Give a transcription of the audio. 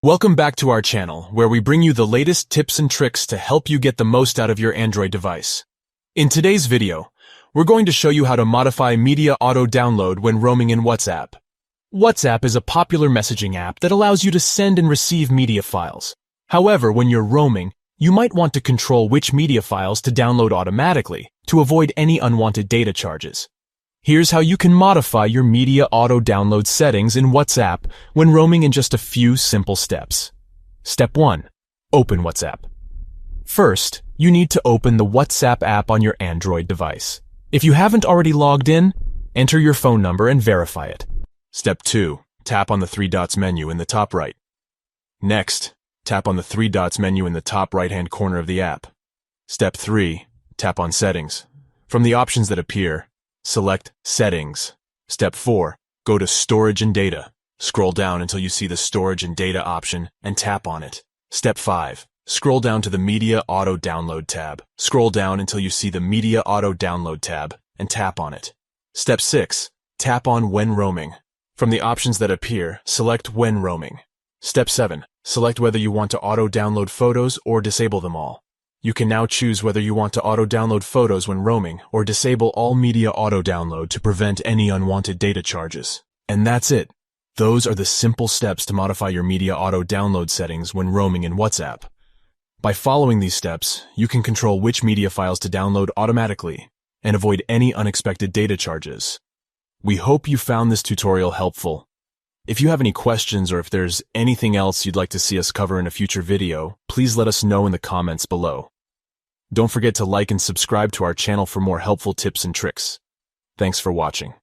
Welcome back to our channel, where we bring you the latest tips and tricks to help you get the most out of your Android device. In today's video, we're going to show you how to modify media auto-download when roaming in WhatsApp. WhatsApp is a popular messaging app that allows you to send and receive media files. However, when you're roaming, you might want to control which media files to download automatically to avoid any unwanted data charges. Here's how you can modify your media auto-download settings in WhatsApp when roaming in just a few simple steps. Step 1. Open WhatsApp. First, you need to open the WhatsApp app on your Android device. If you haven't already logged in, enter your phone number and verify it. Step 2. Tap on the three dots menu in the top right. Next, tap on the three dots menu in the top right-hand corner of the app. Step 3. Tap on Settings. From the options that appear, select Settings. Step 4. Go to Storage and Data. Scroll down until you see the Storage and Data option and tap on it. Step 5. Scroll down to the Media Auto Download tab. Scroll down until you see the Media Auto Download tab and tap on it. Step 6. Tap on When Roaming. From the options that appear, select When Roaming. Step 7. Select whether you want to auto-download photos or disable them all. You can now choose whether you want to auto-download photos when roaming or disable all media auto-download to prevent any unwanted data charges. And that's it. Those are the simple steps to modify your media auto-download settings when roaming in WhatsApp. By following these steps, you can control which media files to download automatically and avoid any unexpected data charges. We hope you found this tutorial helpful. If you have any questions or if there's anything else you'd like to see us cover in a future video, please let us know in the comments below. Don't forget to like and subscribe to our channel for more helpful tips and tricks. Thanks for watching.